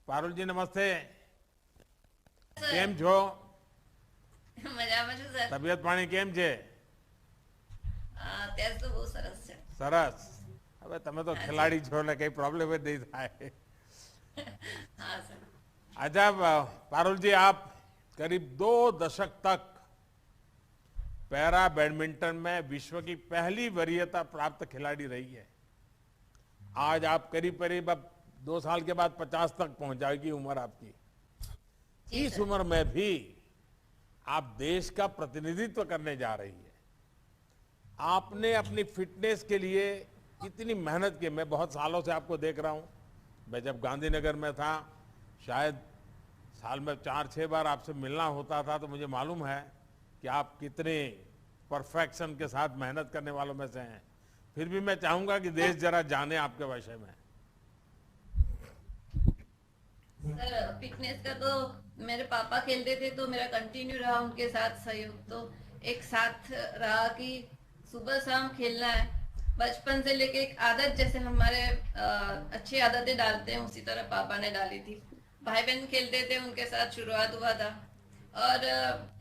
પારુલ જી નમસ્તે. સર કેમ છો? મજામાં છું સર. તબિયત પાણી કેમ છે? અત્યારે તો બહુ સરસ છે. સરસ. હવે તમે તો हाँ जी. ખિલાડી છો ને કઈ प्रॉब्लम જ नहीं થાય. हाँ सर. अच्छा पारुल जी, आप करीब 2 दशक तक पैरा बैडमिंटन में विश्व की पहली वरीयता प्राप्त खिलाड़ी रही है. आज आप करीब करीब अब 2 साल के बाद 50 तक पहुंच जाएगी उम्र आपकी. जी इस सर. उम्र में भी आप देश का प्रतिनिधित्व करने जा रही है. आपने अपनी फिटनेस के लिए कितनी मेहनत की. मैं बहुत सालों से आपको देख रहा हूं. मैं जब गांधीनगर में था, शायद साल में 4-6 बार आपसे मिलना होता था, तो मुझे मालूम है कि आप कितने परफेक्शन के साथ मेहनत करने वालों में से हैं. फिर भी मैं चाहूंगा कि देश जरा जाने आपके विषय में. सर फिटनेस का तो मेरे पापा खेलते थे तो मेरा कंटिन्यू रहा उनके साथ सहयोग. तो एक साथ रहा कि सुबह शाम खेलना है. बचपन से लेके एक आदत जैसे हमारे अच्छी आदतें डालते हैं उसी तरह पापा ने डाली थी. भाई बहन खेलते थे उनके साथ शुरुआत हुआ था. और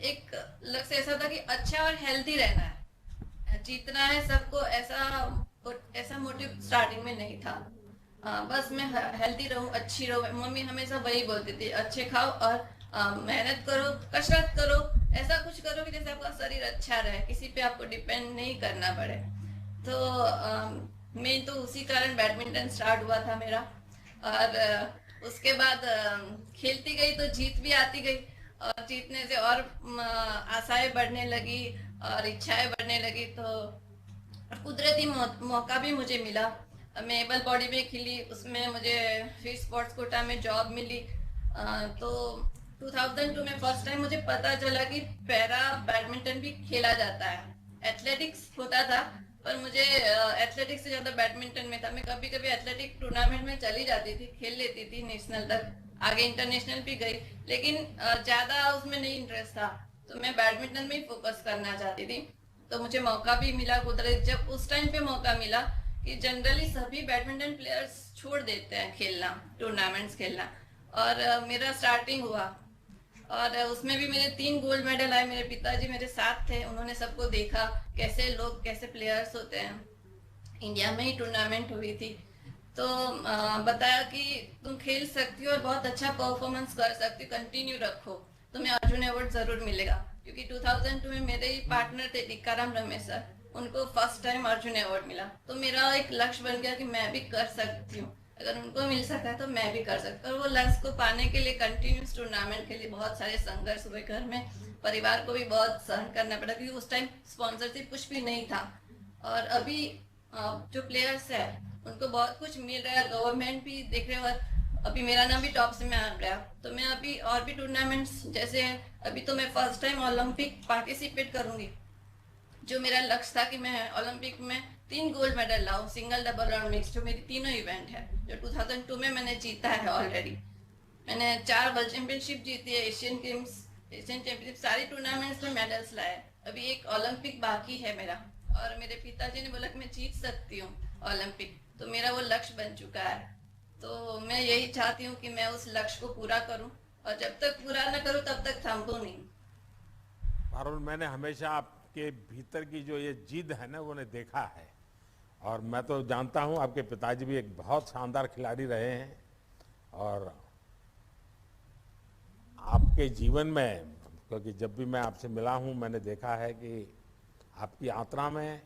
एक लक्ष्य ऐसा था कि अच्छा और हेल्दी रहना है, जीतना है सबको. ऐसा मोटिव स्टार्टिंग में नहीं था. बस मैं हेल्दी रहूं, अच्छी रहूं. मम्मी हमेशा वही बोलती थी, अच्छे खाओ और मेहनत करो, कसरत करो. ऐसा कुछ करो कि जैसे आपका शरीर अच्छा रहे, किसी पे आपको डिपेंड नहीं करना पड़े. तो मैं तो उसी कारण बैडमिंटन स्टार्ट हुआ था मेरा. और उसके बाद खेलती गई तो जीत भी आती गई. और जीतने से और आशाएं बढ़ने लगी और इच्छाएं बढ़ने लगी. तो कुदरती मौका भी मुझे मिला. मैं एबल बॉडी में खिली, उसमें मुझे फिर स्पोर्ट्स कोटा में जॉब मिली. तो 2002 में फर्स्ट टाइम मुझे पता चला कि पैरा बैडमिंटन भी खेला जाता है. एथलेटिक्स होता था पर मुझे एथलेटिक्स से ज्यादा बैडमिंटन में था. मैं कभी कभी एथलेटिक टूर्नामेंट में चली जाती थी, खेल लेती थी नेशनल तक, आगे इंटरनेशनल भी गई. लेकिन ज्यादा उसमें नहीं इंटरेस्ट था. तो मैं बैडमिंटन में ही फोकस करना चाहती थी. तो मुझे मौका भी मिला कुदरत. जब उस टाइम पे मौका मिला कि जनरली सभी बैडमिंटन प्लेयर्स छोड़ देते हैं खेलना, टूर्नामेंट्स खेलना. और मेरा स्टार्टिंग हुआ और उसमें भी मेरे 3 गोल्ड मेडल आए. मेरे पिताजी मेरे साथ थे, उन्होंने सबको देखा कैसे लोग कैसे प्लेयर्स होते हैं. इंडिया में ही टूर्नामेंट हुई थी. तो बताया कि तुम खेल सकती हो और बहुत अच्छा परफॉर्मेंस कर सकती हो, कंटिन्यू रखो, तुम्हें अर्जुन अवार्ड जरूर मिलेगा. क्योंकि 2002 में मेरे ही पार्टनर थे टिक्काराम रमेश सर, उनको फर्स्ट टाइम अर्जुन अवार्ड मिला. तो मेरा एक लक्ष्य बन गया कि मैं भी कर सकती हूँ. अगर उनको मिल सकता है तो मैं भी कर सकता हूँ. और वो लक्ष्य को पाने के लिए कंटिन्यूस टूर्नामेंट के लिए बहुत सारे संघर्ष हुए. घर में परिवार को भी बहुत सहन करना पड़ा क्योंकि उस टाइम स्पॉन्सरशिप कुछ भी नहीं था. और अभी जो प्लेयर्स है उनको बहुत कुछ मिल रहा है, गवर्नमेंट भी देख रहे हो. अभी मेरा नाम भी टॉप से में आ गया. तो मैं अभी और भी टूर्नामेंट्स जैसे अभी तो मैं फर्स्ट टाइम ओलंपिक पार्टिसिपेट करूंगी. जो मेरा लक्ष्य था कि मैं ओलंपिक में 3 गोल्ड मेडल लाऊं, सिंगल डबल और मिक्स, जो मेरी तीनों इवेंट है जो 2002 में मैंने जीता है ऑलरेडी. मैंने 4 वर्ल्ड चैंपियनशिप जीती है, एशियन गेम्स, एशियन चैंपियनशिप, सारी टूर्नामेंट्स में मेडल्स लाए. अभी एक ओलंपिक बाकी है मेरा. और मेरे पिताजी ने बोला कि मैं जीत सकती हूँ ओलंपिक. तो मेरा वो लक्ष्य बन चुका है. तो मैं यही चाहती हूँ कि मैं उस लक्ष्य को पूरा करूँ. और जब तक पूरा न करूँ तब तक थामूं नहीं. पारुल, मैंने हमेशा आपके भीतर की जो ये जिद है ना, वो ने देखा है. और मैं तो जानता हूं आपके पिताजी भी एक बहुत शानदार खिलाड़ी रहे हैं. और आपके जीवन में, क्योंकि जब भी मैं आपसे मिला हूं मैंने देखा है कि आपकी यात्रा में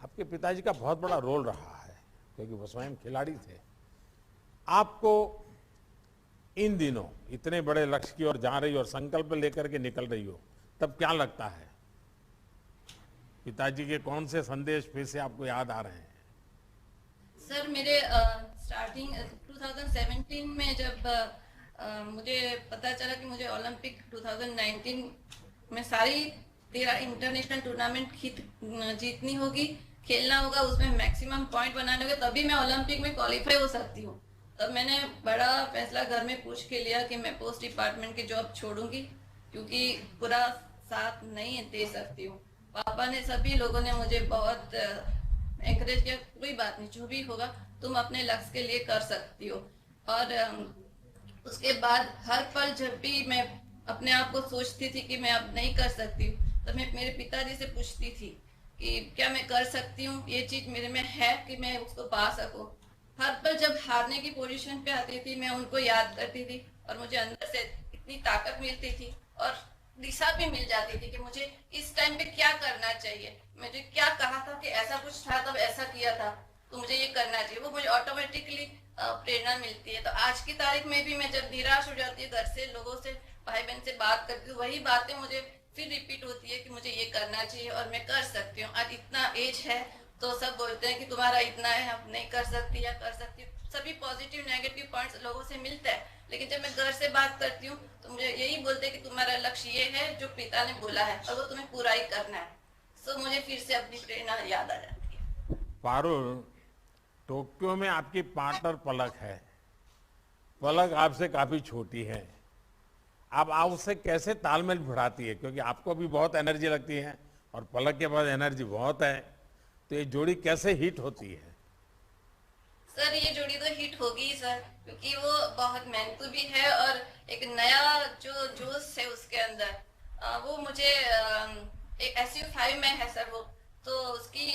आपके पिताजी का बहुत बड़ा रोल रहा है, क्योंकि वो स्वयं खिलाड़ी थे. आपको इन दिनों इतने बड़े लक्ष्य की ओर जा रही हो और संकल्प लेकर के निकल रही हो, तब क्या लगता है? पिताजी के कौन से संदेश फिर से आपको याद आ रहे हैं? सर मेरे स्टार्टिंग 2017 में जब मुझे पता चला कि मुझे ओलंपिक 2019 में सारी 13 इंटरनेशनल टूर्नामेंट जीतनी होगी, खेलना होगा, उसमें मैक्सिमम पॉइंट बनाने होंगे, तभी मैं ओलंपिक में क्वालिफाई हो सकती हूँ. तब मैंने बड़ा फैसला घर में पूछ के लिया कि मैं पोस्ट डिपार्टमेंट की जॉब छोड़ूंगी क्योंकि पूरा साथ नहीं दे सकती हूँ. पापा ने, सभी लोगों ने मुझे बहुत एंकरेज किया, कोई बात नहीं, जो भी होगा तुम अपने लक्ष्य के लिए कर सकती हो. और उसके बाद हर पल जब भी मैं अपने आप को सोचती थी कि मैं अब नहीं कर सकती हूँ, तो मैं मेरे पिताजी से पूछती थी कि क्या मैं कर सकती हूँ, ये चीज मेरे में है कि मैं उसको पा सकूं। हर पल जब हारने की पोजीशन पे आती थी, मैं उनको याद करती थी और मुझे अंदर से इतनी ताकत मिलती थी और दिशा भी मिल जाती थी कि मुझे इस टाइम पे क्या करना चाहिए। मुझे क्या कहा था कि ऐसा कुछ था तब ऐसा किया था, तो मुझे ये करना चाहिए, वो मुझे ऑटोमेटिकली प्रेरणा मिलती है। तो आज की तारीख में भी मैं जब निराश हो जाती है, घर से लोगों से भाई बहन से बात करती हूँ, वही बातें मुझे फिर रिपीट होती है कि मुझे ये करना चाहिए और मैं कर सकती हूँ। आज इतना एज है तो सब बोलते हैं कि तुम्हारा इतना है, अब नहीं कर सकती या कर सकती हूँ। सभी पॉजिटिव नेगेटिव पॉइंट्स लोगों से मिलता है, लेकिन जब मैं घर से बात करती हूँ तो मुझे यही बोलते हैं कि तुम्हारा लक्ष्य ये है जो पिता ने बोला है और वो तुम्हें पूरा ही करना है। सो मुझे फिर से अपनी प्रेरणा याद आ जाती है। पारुल, टोक्यो में आपकी पार्टनर पलक है। पलक आपसे काफी छोटी है। आप उससे कैसे तालमेल बढ़ाती है, क्योंकि आपको भी बहुत एनर्जी लगती है और पलक के पास एनर्जी बहुत है, तो ये जोड़ी कैसे हिट होती है? सर ये जोड़ी तो हिट होगी ही सर, क्योंकि वो बहुत मेहनतू भी है और एक नया जो जोश है उसके अंदर। वो मुझे एक SU5 में है सर वो, तो उसकी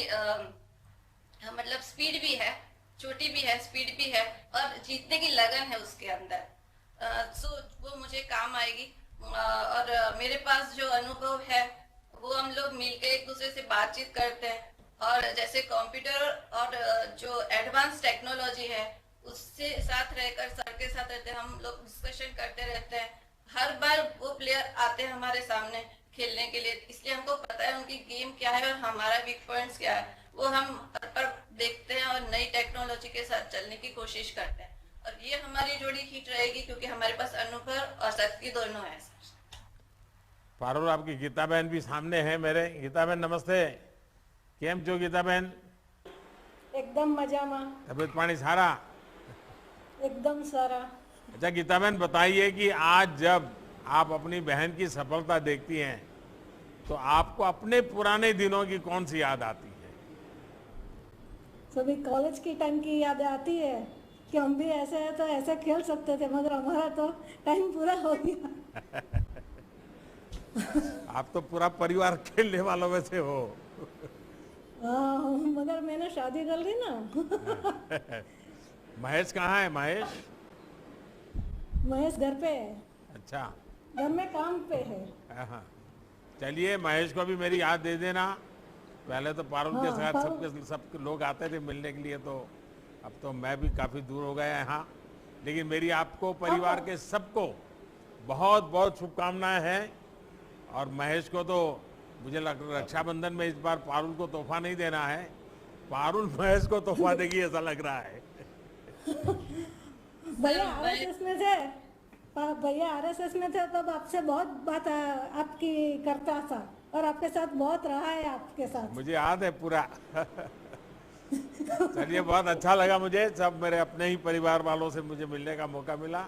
मतलब स्पीड भी है, छोटी भी है, स्पीड भी है और जीतने की लगन है उसके अंदर। सो वो मुझे काम आएगी। और मेरे पास जो अनुभव है वो हम लोग मिलकर एक दूसरे से बातचीत करते हैं और जैसे कंप्यूटर और जो एडवांस टेक्नोलॉजी है उससे साथ रहकर सर के साथ रहते हैं, हम लोग डिस्कशन करते रहते हैं। हर बार वो प्लेयर आते हैं हमारे सामने खेलने के लिए, इसलिए हमको पता है उनकी गेम क्या है और हमारा वीक पॉइंट्स क्या है, वो हम हर पर देखते हैं और नई टेक्नोलॉजी के साथ चलने की कोशिश करते हैं। और ये हमारी जोड़ी हिट रहेगी क्योंकि हमारे पास अनुभव और शक्ति दोनों है सर। पारुल, आपकी गीता बहन भी सामने है मेरे। गीता बहन नमस्ते। केम छो गीता बहन? एकदम मजाમાં तबियत पानी सारा? एकदम सारा। अच्छा गीता बहन, बताइए कि आज जब आप अपनी बहन की सफलता देखती हैं तो आपको अपने पुराने दिनों की कौन सी याद आती है? सभी कॉलेज की टाइम की याद आती है कि हम भी ऐसे है तो ऐसे खेल सकते थे, मगर हमारा तो टाइम पूरा हो गया। आप तो पूरा परिवार खेलने वालों में से हो। हाँ, मगर मैंने शादी कर ली ना। महेश कहाँ है? महेश? महेश घर पे है, अच्छा। घर में काम पे है। हाँ, चलिए महेश को भी मेरी याद दे देना। पहले तो पारुल के हाँ, साथ सब लोग आते थे मिलने के लिए, तो अब तो मैं भी काफी दूर हो गया यहाँ। लेकिन मेरी आपको परिवार के सबको बहुत बहुत शुभकामनाएं हैं। और महेश को तो मुझे रक्षाबंधन में इस बार पारुल को तोहफा नहीं देना है, पारुल महेश को तोहफा देगी ऐसा लग रहा है। भैया RSS में थे, भैया RSS में थे तब आपसे बहुत बात आपकी करता था और आपके साथ बहुत रहा है आपके साथ। मुझे याद है पूरा। चलिए, बहुत अच्छा लगा मुझे, सब मेरे अपने ही परिवार वालों से मुझे मिलने का मौका मिला।